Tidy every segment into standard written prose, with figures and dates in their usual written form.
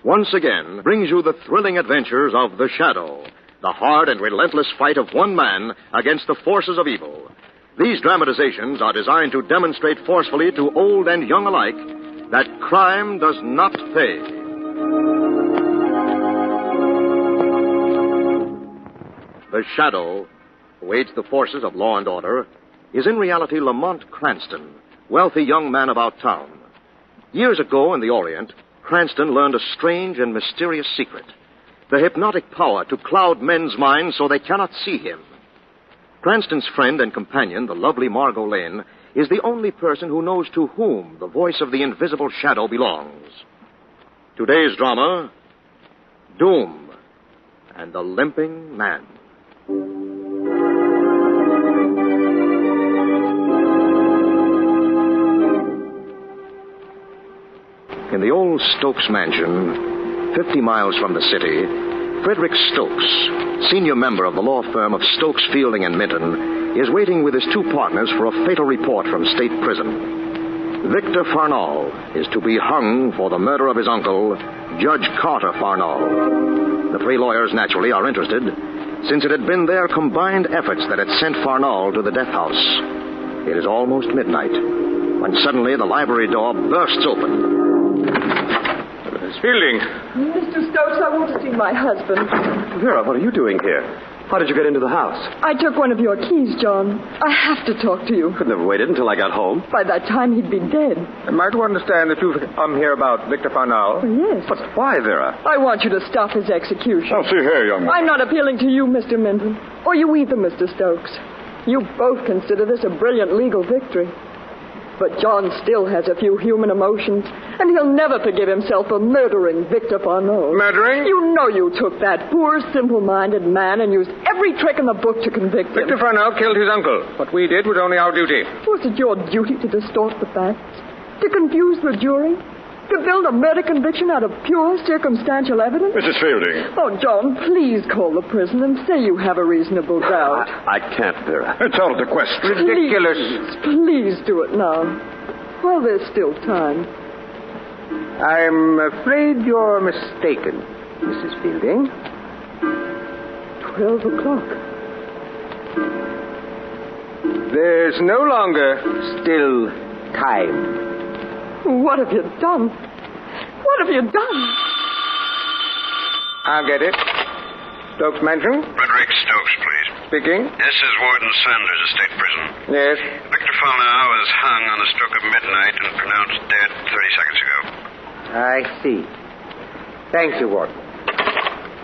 Once again brings you the thrilling adventures of The Shadow, the hard and relentless fight of one man against the forces of evil. These dramatizations are designed to demonstrate forcefully to old and young alike that crime does not pay. The Shadow, who aids the forces of law and order, is in reality Lamont Cranston, wealthy young man about town. Years ago in the Orient, Cranston learned a strange and mysterious secret, the hypnotic power to cloud men's minds so they cannot see him. Cranston's friend and companion, the lovely Margot Lane, is the only person who knows to whom the voice of the invisible shadow belongs. Today's drama, Doom and the Limping Man. In the old Stokes mansion, 50 miles from the city, Frederick Stokes, senior member of the law firm of Stokes, Fielding and Minton, is waiting with his two partners for a fatal report from state prison. Victor Farnall is to be hung for the murder of his uncle, Judge Carter Farnall. The three lawyers, naturally, are interested, since it had been their combined efforts that had sent Farnall to the death house. It is almost midnight, when suddenly the library door bursts open. Miss Fielding. Mr. Stokes, I want to see my husband. Vera, what are you doing here? How did you get into the house? I took one of your keys, John. I have to talk to you. Couldn't have waited until I got home. By that time, he'd be dead. Am I to understand that you've come here about Victor Farnall? Oh, yes. But why, Vera? I want you to stop his execution. Oh, see here, young man. I'm not appealing to you, Mr. Minton, or you either, Mr. Stokes. You both consider this a brilliant legal victory. But John still has a few human emotions, and he'll never forgive himself for murdering Victor Farnall. Murdering? You know you took that poor, simple-minded man and used every trick in the book to convict him. Victor Farnall killed his uncle. What we did was only our duty. Was it your duty to distort the facts? To confuse the jury? To build a murder conviction out of pure circumstantial evidence? Mrs. Fielding. Oh, John, please call the prison and say you have a reasonable doubt. I can't, Vera. It's out of the question. Ridiculous. Please do it now. Well, there's still time. I'm afraid you're mistaken, Mrs. Fielding. 12 o'clock. There's no longer still time. What have you done? What have you done? I'll get it. Stokes Mansion? Frederick Stokes, please. Speaking. This is Warden Sanders of State Prison. Yes. Victor Farnall was hung on the stroke of midnight and pronounced dead 30 seconds ago. I see. Thank you, Warden.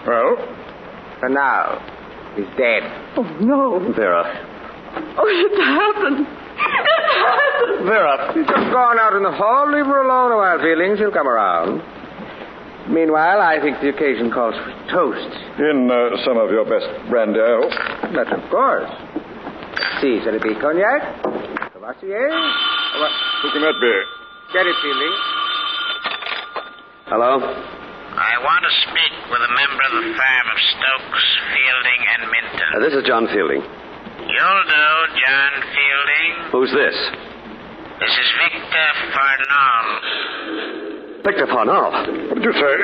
Well? Farnall is dead. Oh, no. Vera. Oh, it happened. It happened. Vera. She's just gone out in the hall. Leave her alone a while, Fielding. She'll come around. Meanwhile, I think the occasion calls for toast. In some of your best brandy, I hope. But of course. Let's see, shall it be cognac? Cavassier? Who can that be? Get it, Fielding. Hello? I want to speak with a member of the firm of Stokes, Fielding, and Minton. This is John Fielding. You'll do, John Fielding. Who's this? This is Victor Farnall. Victor Farnall. What did you say?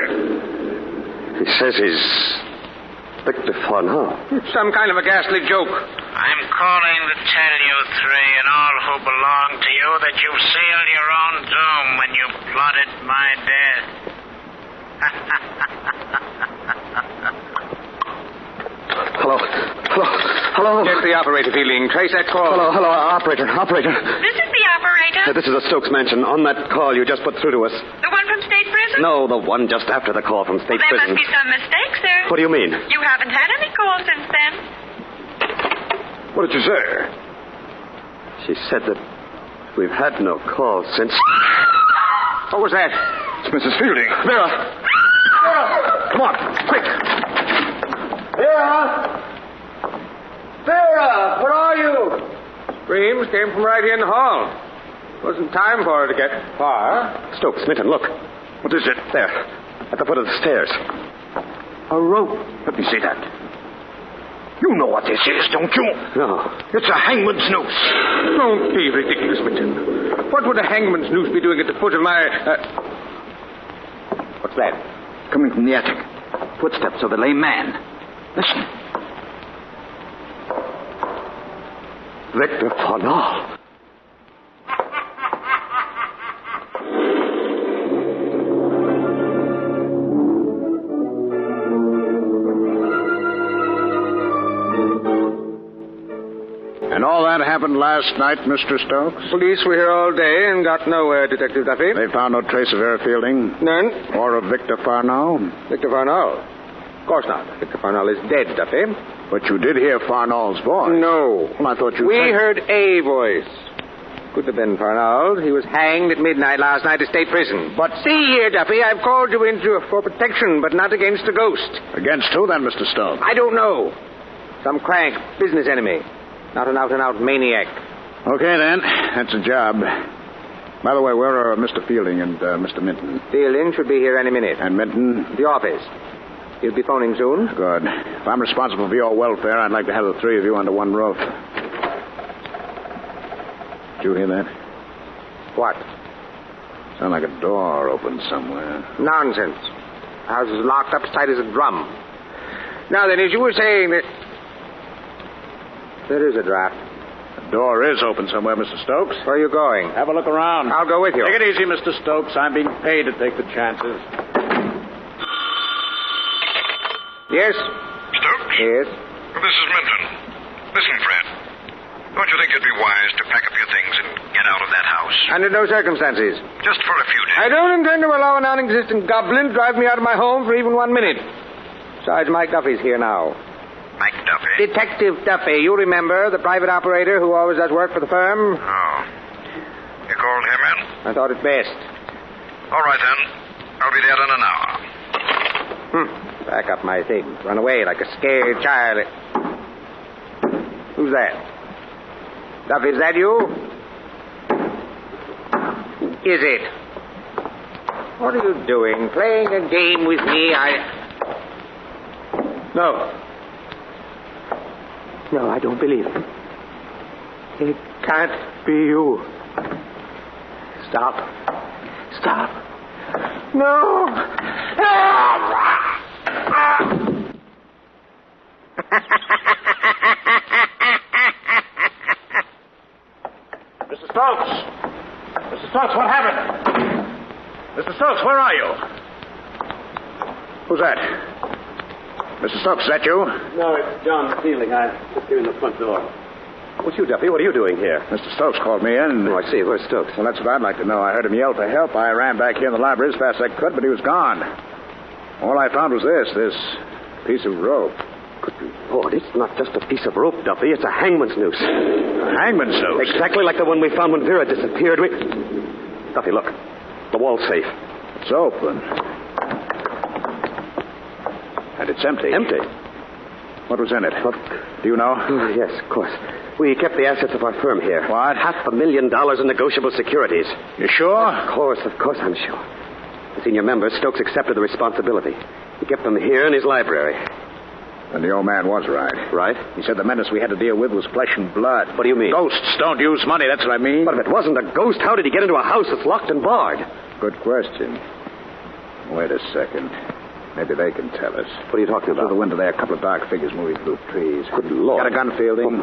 He says he's Victor Farnall. It's some kind of a ghastly joke. I'm calling to tell you three and all who belong to you that you've sealed your own doom when you plotted my death. Hello? Hello? Hello? Get the operator, Fielding. Trace that call. Hello, operator. This is the operator. This is the Stokes Mansion. On that call you just put through to us. The one from State Prison? No, the one just after the call from State There Prison. must be some mistake, sir. What do you mean? You haven't had any calls since then. What did you say? She said that we've had no calls since... What was that? It's Mrs. Fielding. Vera! Come on, quick. Vera! Vera, where are you? Screams came from right here in the hall. Wasn't time for her to get far. Stokes, Minton, look. What is it? There, at the foot of the stairs. A rope. Let me see that. You know what this is, don't you? No. It's a hangman's noose. Don't be ridiculous, Minton. What would a hangman's noose be doing at the foot of my... What's that? Coming from the attic. Footsteps of a lame man. Listen. Victor Farnall. And all that happened last night, Mr. Stokes? Police were here all day and got nowhere, Detective Duffy. They found no trace of Air Fielding? None. Or of Victor Farnall? Victor Farnall? Of course not. Victor Farnall is dead, Duffy. But you did hear Farnall's voice. No. Well, I thought you We heard a voice. Could have been Farnall. He was hanged at midnight last night at state prison. But see here, Duffy, I've called you in for protection, but not against a ghost. Against who then, Mr. Stokes? I don't know. Some crank, business enemy. Not an out-and-out maniac. Okay, then. That's a job. By the way, where are Mr. Fielding and Mr. Minton? Fielding should be here any minute. And Minton? The office. He'll be phoning soon. Good. If I'm responsible for your welfare, I'd like to have the three of you under one roof. Did you hear that? What? Sound like a door opened somewhere. Nonsense. The house is locked up as tight as a drum. Now then, as you were saying that... There is a draft. The door is open somewhere, Mr. Stokes. Where are you going? Have a look around. I'll go with you. Take it easy, Mr. Stokes. I'm being paid to take the chances. Yes? Stokes? Yes? This is Minton. Listen, Fred. Don't you think it'd be wise to pack up your things and get out of that house? Under no circumstances. Just for a few days. I don't intend to allow a non-existent goblin to drive me out of my home for even 1 minute. Besides, Mike Duffy's here now. Mike Duffy? Detective Duffy. You remember, the private operator who always does work for the firm? Oh. You called him in? I thought it best. All right, then. I'll be there in an hour. Pack up my things. Run away like a scared child. Who's that? Duffy, is that you? Is it? What are you doing? Playing a game with me? No, I don't believe it. It can't be you. Stop. No! Mr. Stokes! Mr. Stokes, what happened? Mr. Stokes, where are you? Who's that? Mr. Stokes, is that you? No, it's John Fielding. I just came in the front door. What's you, Duffy? What are you doing here? Mr. Stokes called me in. Oh, I see. Where's Stokes? Well, that's what I'd like to know. I heard him yell for help. I ran back here in the library as fast as I could, but he was gone. All I found was this piece of rope. Good Lord, it's not just a piece of rope, Duffy. It's a hangman's noose. A hangman's noose? Exactly like the one we found when Vera disappeared. Duffy, look. The wall's safe. It's open. And it's empty. Empty? What was in it? Do you know? Oh, yes, of course. We kept the assets of our firm here. What? $500,000 in negotiable securities. You sure? Of course, I'm sure. The senior member, Stokes, accepted the responsibility. He kept them here in his library. And the old man was right. Right? He said the menace we had to deal with was flesh and blood. What do you mean? Ghosts don't use money, that's what I mean. But if it wasn't a ghost, how did he get into a house that's locked and barred? Good question. Wait a second. Maybe they can tell us. What are you talking about? Through the window there, a couple of dark figures moving through the trees. Good Lord. Got a gun, Fielding?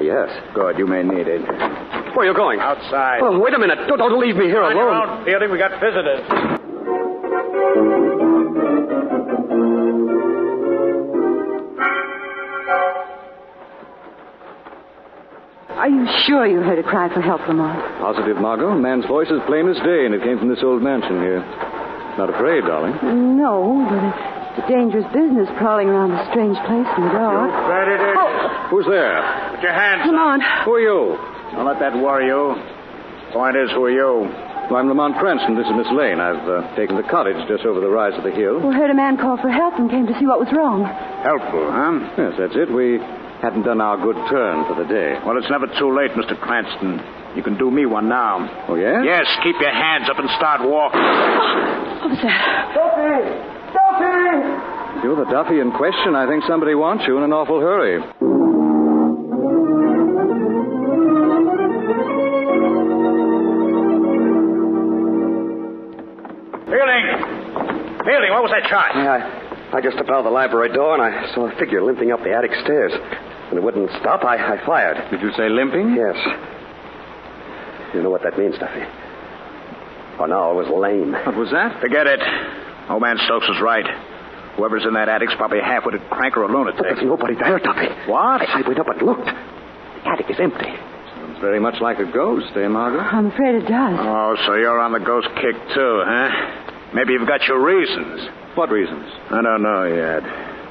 Yes. Good, you may need it. Where are you going? Outside. Oh, wait a minute. Don't leave me here On your alone. own, Fielding, we got visitors. Are you sure you heard a cry for help, Lamont? Positive, Margot. A man's voice is plain as day, and it came from this old mansion here. Not afraid, darling? No, but it's a dangerous business prowling around a strange place in the dark. Who's there? Put your hands Lamont. Who are you? Don't let that worry you. Point is, who are you? Well, I'm Lamont Cranston. This is Miss Lane. I've taken the cottage just over the rise of the hill. We heard a man call for help and came to see what was wrong. Helpful, huh? Yes, that's it. We hadn't done our good turn for the day. Well, it's never too late, Mr. Cranston. You can do me one now. Oh, yeah? Yes, keep your hands up and start walking. What was that? Duffy! If you're the Duffy in question, I think somebody wants you in an awful hurry. Fielding, what was that charge? I just stepped out of the library door and I saw a figure limping up the attic stairs. When it wouldn't stop, I fired. Did you say limping? Yes. You know what that means, Duffy. Farnall was lame. What was that? Forget it. Old man Stokes was right. Whoever's in that attic's probably a half-witted crank or a lunatic. But there's nobody there, Duffy. What? I went up and looked. The attic is empty. Sounds very much like a ghost, eh, Margot? I'm afraid it does. Oh, so you're on the ghost kick, too, huh? Maybe you've got your reasons. What reasons? I don't know yet.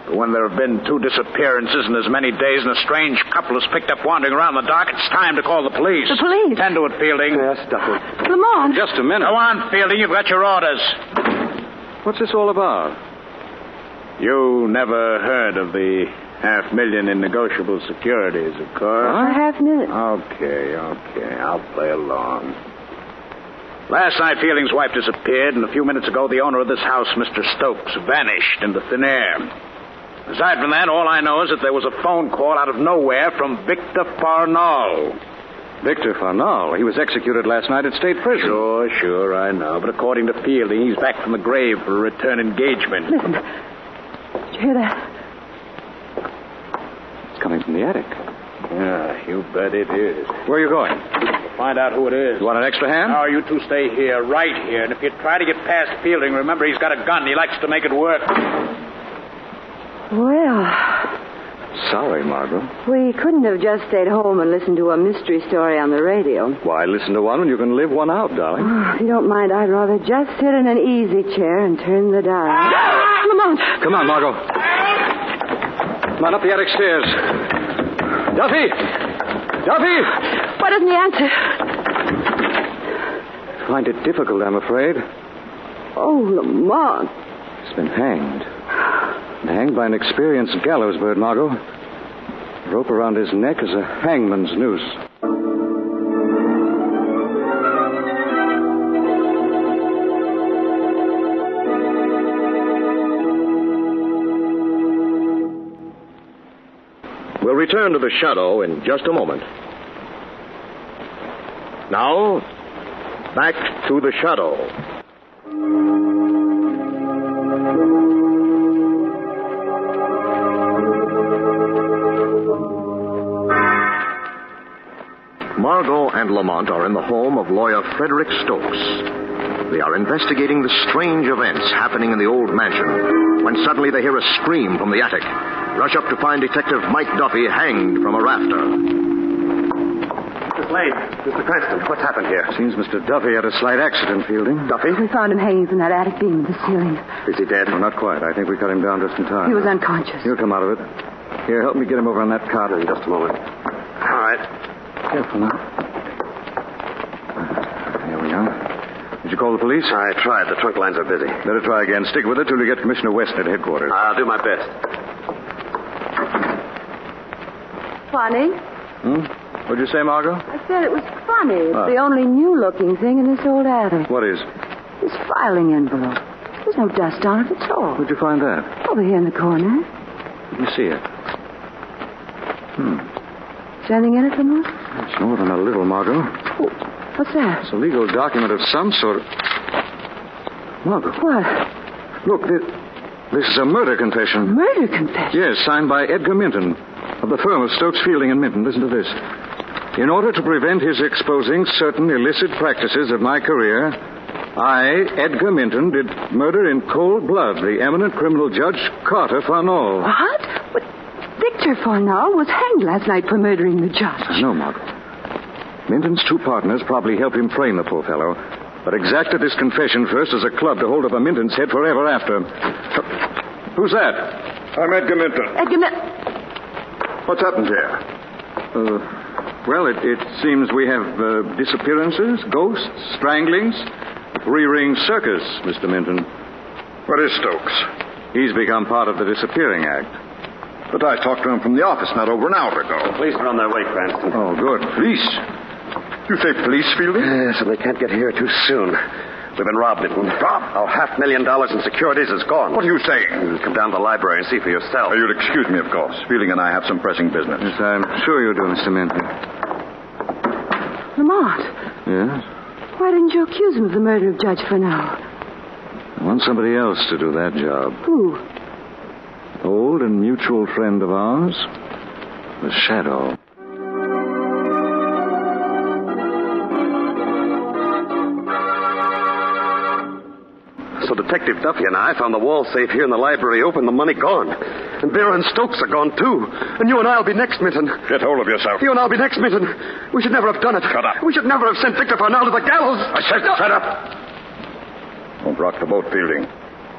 But when there have been 2 disappearances in as many days and a strange couple is picked up wandering around the dock, it's time to call the police. The police? Tend to it, Fielding. Yes, Duffy. Lamont. Just a minute. Go on, Fielding. You've got your orders. What's this all about? You never heard of the $500,000 in negotiable securities, of course. Huh? $500,000. Okay. I'll play along. Last night, Fielding's wife disappeared, and a few minutes ago, the owner of this house, Mr. Stokes, vanished into thin air. Aside from that, all I know is that there was a phone call out of nowhere from Victor Farnall. Victor Farnall? He was executed last night at state prison. Sure, I know. But according to Fielding, he's back from the grave for a return engagement. Listen. Did you hear that? It's coming from the attic. Yeah, you bet it is. Where are you going? Find out who it is. You want an extra hand? No, you two stay here, right here. And if you try to get past Fielding, remember he's got a gun. He likes to make it work. Well, Sorry, Margot. we couldn't have just stayed home and listened to a mystery story on the radio. Why listen to one when you can live one out, darling? Oh, if you don't mind, I'd rather just sit in an easy chair and turn the dial. Lamont! Come on, Margot. Come on up the attic stairs. Duffy! Duffy! Why doesn't he answer? Find it difficult, I'm afraid. Oh, Lamont. He's been hanged. And hanged by an experienced gallows bird, Margot. The rope around his neck is a hangman's noose. We'll return to the shadow in just a moment. Now, back to the shadow. Margot and Lamont are in the home of lawyer Frederick Stokes. They are investigating the strange events happening in the old mansion when suddenly they hear a scream from the attic. Rush up to find Detective Mike Duffy hanged from a rafter. Miss Lane, Mr. Cranston, what's happened here? Seems Mr. Duffy had a slight accident, Fielding. Duffy? We found him hanging from that attic beam in the ceiling. Is he dead? No, not quite. I think we cut him down just in time. He was unconscious. He'll come out of it. Here, help me get him over on that cart. In just a moment. All right. Careful now. Here we are. Did you call the police? I tried. The trunk lines are busy. Better try again. Stick with it till you get Commissioner Weston at headquarters. I'll do my best. Funny? What'd you say, Margot? I said it was funny. It's Ah. the only new-looking thing in this old attic. What is? This filing envelope. There's no dust on it at all. Where'd you find that? Over here in the corner. Let me see it. Is there anything in it, Lamont? It's more than a little, Margot. Oh, what's that? It's a legal document of some sort. Margot, What? look, this is a murder confession. Murder confession? Yes, signed by Edgar Minton of the firm of Stokes, Fielding and Minton. Listen to this. In order to prevent his exposing certain illicit practices of my career, I, Edgar Minton, did murder in cold blood the eminent criminal judge Carter Farnall. What? But Victor Farnall was hanged last night for murdering the judge. I know, Margot. Minton's 2 partners probably helped him frame the poor fellow, but exacted this confession first as a club to hold up a Minton's head forever after. Who's that? I'm Edgar Minton. Edgar Minton. What's happened here? Well, it seems we have disappearances, ghosts, stranglings, 3-ring circus, Mr. Minton. What is Stokes? He's become part of the disappearing act. But I talked to him from the office not over an hour ago. Police are on their way, Cranston. Oh, good. Police? You say police, Fielding? Yes, and they can't get here too soon. We've been robbed, Minton. Robbed? Our $500,000 in securities is gone. What are you saying? You come down to the library and see for yourself. You'll excuse me, of course. Fielding and I have some pressing business. Yes, I'm sure you do, Mr. Minton. Lamont, Yes? why didn't you accuse him of the murder of Judge Fernald? I want somebody else to do that job. Who? Old and mutual friend of ours, the Shadow. So Detective Duffy and I found the wall safe here in the library open, the money gone. And Vera and Stokes are gone, too. And you and I will be next, Minton. Get hold of yourself. You and I will be next, Minton. We should never have done it. Shut up. We should never have sent Victor Fernald to the gallows. I said shut up. Don't rock the boat, Fielding.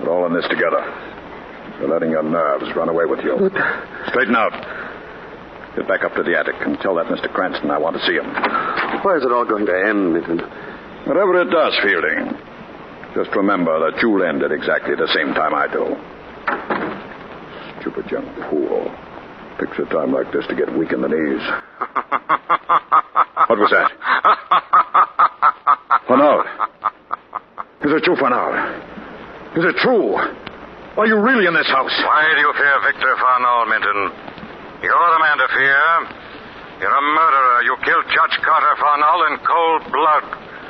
We're all in this together. You're letting your nerves run away with you. Straighten out. Get back up to the attic and tell that Mr. Cranston I want to see him. Where is it all going to end, Minton? Whatever it does, Fielding, just remember that you'll end at exactly the same time I do. Stupid young fool. Picks a time like this to get weak in the knees. What was that? Fernald. Is it you, Fernald? Is it true? Are you really in this house? Why do you fear Victor Fernald, Minton? You're the man to fear. You're a murderer. You killed Judge Carter Fernald in cold blood.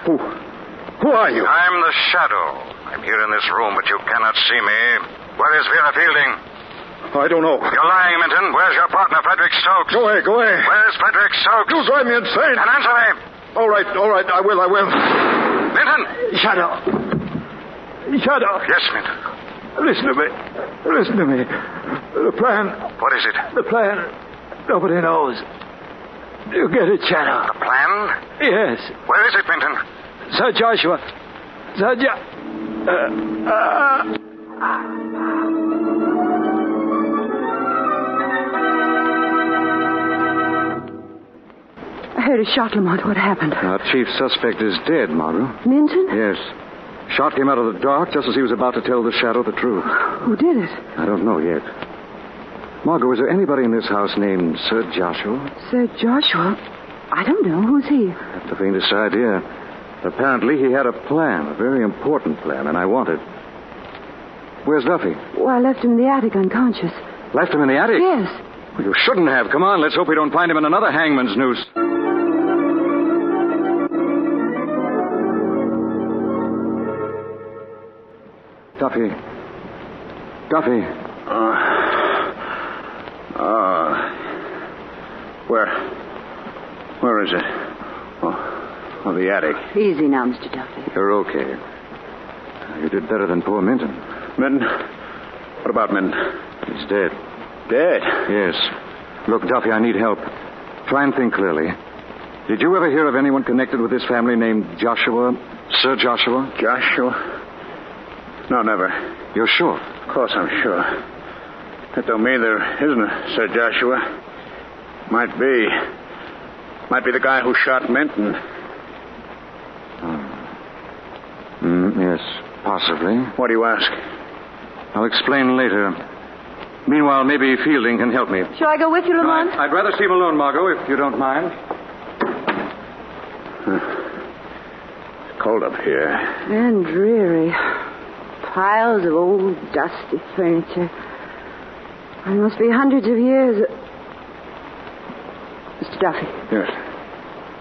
Who are you? I'm the Shadow. I'm here in this room, but you cannot see me. Where is Vera Fielding? I don't know. You're lying, Minton. Where's your partner, Frederick Stokes? Go away, go away. Where's Frederick Stokes? You drive me insane. And answer me. All right, I will. Minton! Shadow. Yes, Minton. Listen to me. The plan. What is it? The plan. Nobody knows. You get it, Shadow. The plan? Yes. Where is it, Minton? Sir Joshua. I heard a shot, Lamont. What happened? Our chief suspect is dead, Margot. Minton? Yes. Shot came out of the dark just as he was about to tell the Shadow the truth. Who did it? I don't know yet. Margot, is there anybody in this house named Sir Joshua? Sir Joshua? I don't know. Who's he? Not the faintest idea. Apparently, he had a plan, a very important plan, and I want it. Where's Duffy? Well, I left him in the attic unconscious. Left him in the attic? Yes. Well, you shouldn't have. Come on, let's hope we don't find him in another hangman's noose. Duffy. Where is it? Oh, the attic. Easy now, Mr. Duffy. You're okay. You did better than poor Minton. Minton? What about Minton? He's dead. Dead? Yes. Look, Duffy, I need help. Try and think clearly. Did you ever hear of anyone connected with this family named Joshua? Sir Joshua? Joshua? No, never. You're sure? Of course I'm sure. That don't mean there isn't a Sir Joshua. Might be the guy who shot Minton. Yes, possibly. What do you ask? I'll explain later. Meanwhile, maybe Fielding can help me. Shall I go with you, Lamont? I'd rather see him alone, Margot, if you don't mind. It's cold up here. And dreary. Piles of old, dusty furniture. There must be hundreds of years. Mr. Duffy. Yes.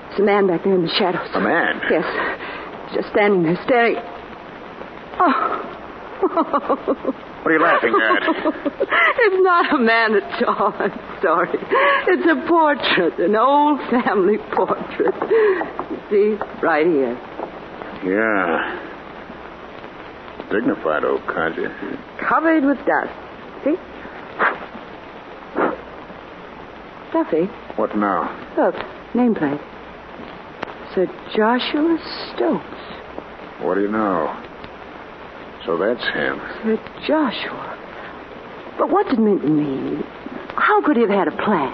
There's a man back there in the shadows. A man? Yes. Just standing there, staring. Oh. What are you laughing at? It's not a man at all. I'm sorry. It's a portrait, an old family portrait. You see, right here. Yeah. Dignified old codger. Covered with dust. See? Duffy. What now? Look, nameplate. Sir Joshua Stokes. What do you know? So that's him. Sir Joshua. But what did Minton mean? How could he have had a plan?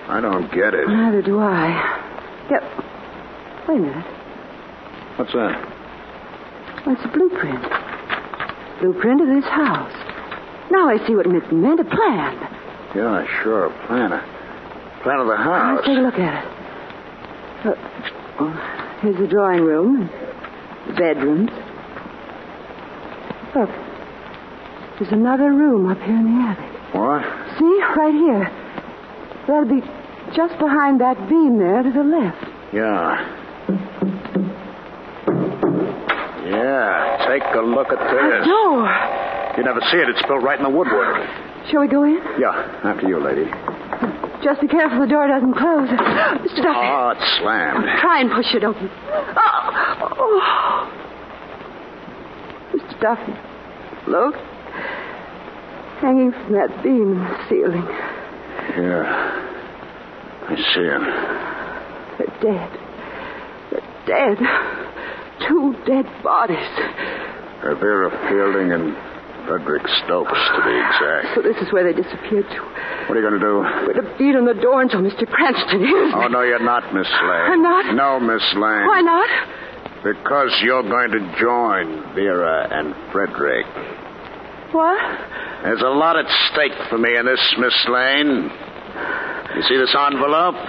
I don't get it. Neither do I. Yep. Wait a minute. What's that? Well, it's a blueprint. Blueprint of this house. Now I see what Minton meant, a plan. Yeah, sure, a plan. A plan of the house. Let's take a look at it. Look. Here's the drawing room, the bedrooms. Look, there's another room up here in the attic. What? See, right here. That'll be just behind that beam there to the left. Yeah. Yeah, take a look at this. A door. You never see it. It's built right in the woodwork. Shall we go in? Yeah, after you, lady. Just be careful the door doesn't close. Mr. Duffy. Oh, it's slammed. Try and push it open. Oh. Mr. Duffy, look. Hanging from that beam in the ceiling. Yeah. I see him. They're dead. They're dead. 2 dead bodies. Vera Fielding and Frederick Stokes, to be exact. So this is where they disappeared to. What are you going to do? We're to beat on the door until Mr. Cranston hears me. Oh, no, you're not, Miss Lane. I'm not? No, Miss Lane. Why not? Because you're going to join Vera and Frederick. What? There's a lot at stake for me in this, Miss Lane. You see this envelope?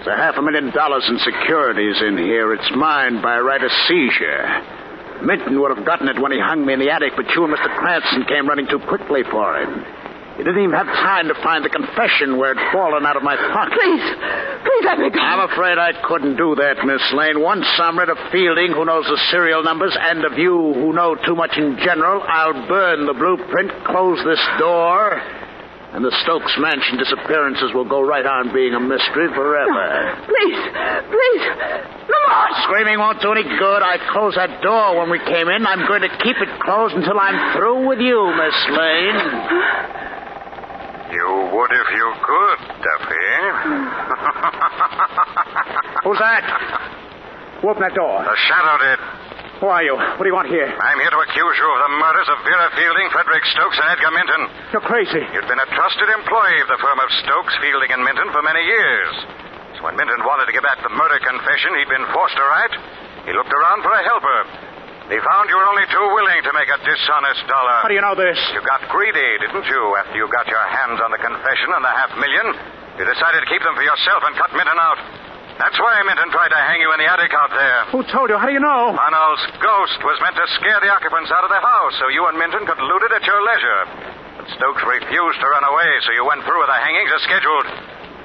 There's $500,000 in securities in here. It's mine by right of seizure. Minton would have gotten it when he hung me in the attic, but you and Mr. Cranston came running too quickly for him. You didn't even have time to find the confession where it'd fallen out of my pocket. Please let me go. I'm afraid I couldn't do that, Miss Lane. Once I'm rid of Fielding, who knows the serial numbers, and of you, who know too much in general, I'll burn the blueprint, close this door, and the Stokes Mansion disappearances will go right on being a mystery forever. No, please. Lamont! Screaming won't do any good. I closed that door when we came in. I'm going to keep it closed until I'm through with you, Miss Lane. You would if you could, Duffy. Who's that? Who opened that door? The Shadow did. Who are you? What do you want here? I'm here to accuse you of the murders of Vera Fielding, Frederick Stokes, and Edgar Minton. You're crazy. You'd been a trusted employee of the firm of Stokes, Fielding, and Minton for many years. So when Minton wanted to give back the murder confession he'd been forced to write, he looked around for a helper. He found you were only too willing to make a dishonest dollar. How do you know this? You got greedy, didn't you, after you got your hands on the confession and the $500,000? You decided to keep them for yourself and cut Minton out. That's why Minton tried to hang you in the attic out there. Who told you? How do you know? Arnold's ghost was meant to scare the occupants out of the house so you and Minton could loot it at your leisure. But Stokes refused to run away, so you went through with the hangings as scheduled.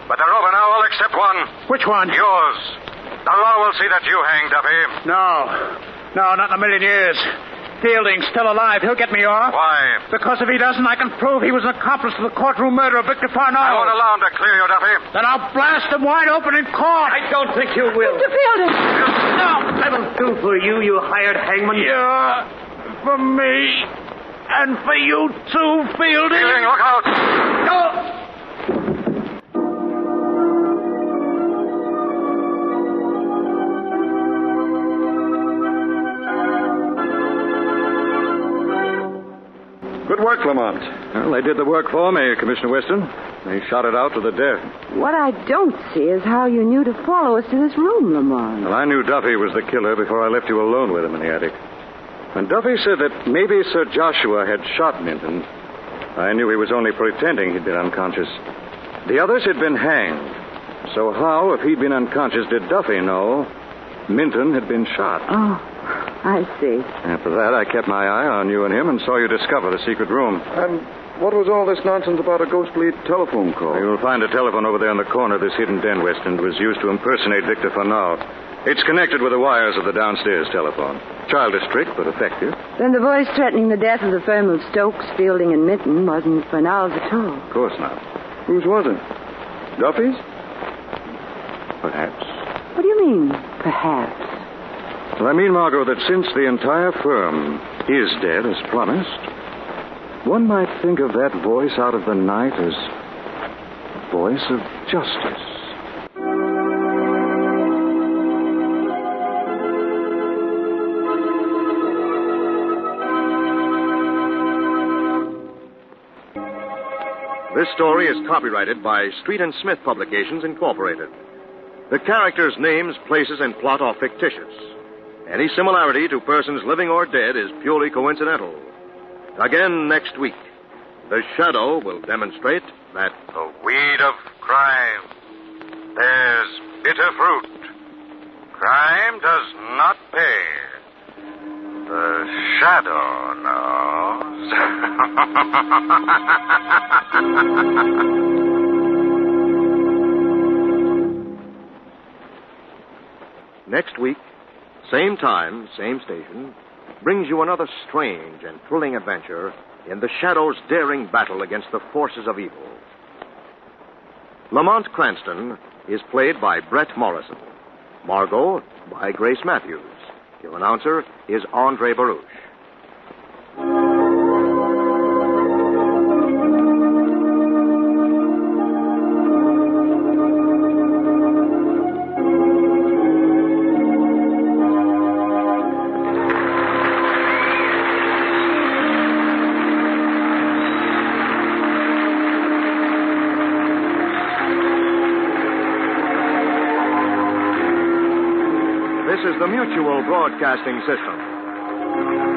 But they're over now, all except one. Which one? Yours. The law will see that you hang, Duffy. No, not in a million years. Fielding's still alive. He'll get me off. Why? Because if he doesn't, I can prove he was an accomplice to the courtroom murder of Victor Farnell. I won't allow him to clear you, Duffy. Then I'll blast him wide open in court. I don't think you will. Mr. Fielding! No! That'll do for you, you hired hangman. Yeah, for me. And for you too, Fielding. Fielding, look out. No! Good work, Lamont. Well, they did the work for me, Commissioner Weston. They shot it out to the death. What I don't see is how you knew to follow us to this room, Lamont. Well, I knew Duffy was the killer before I left you alone with him in the attic. When Duffy said that maybe Sir Joshua had shot Minton, I knew he was only pretending he'd been unconscious. The others had been hanged. So how, if he'd been unconscious, did Duffy know Minton had been shot? Oh, I see. After that, I kept my eye on you and him and saw you discover the secret room. And what was all this nonsense about a ghostly telephone call? You'll find a telephone over there in the corner of this hidden den, Weston. It was used to impersonate Victor Farnell. It's connected with the wires of the downstairs telephone. Childish trick, but effective. Then the voice threatening the death of the firm of Stokes, Fielding, and Minton wasn't Farnell's at all. Of course not. Whose was it? Duffy's? Perhaps. What do you mean, perhaps? Well, I mean, Margot, that since the entire firm is dead, as promised, one might think of that voice out of the night as voice of justice. This story is copyrighted by Street and Smith Publications, Incorporated. The characters' names, places, and plot are fictitious. Any similarity to persons living or dead is purely coincidental. Again next week, The Shadow will demonstrate that the weed of crime bears bitter fruit. Crime does not pay. The shadow knows. Next week, same time, same station, brings you another strange and thrilling adventure in the Shadow's daring battle against the forces of evil. Lamont Cranston is played by Brett Morrison. Margot by Grace Matthews. Your announcer is Andre Baruch. This is the Mutual Broadcasting System.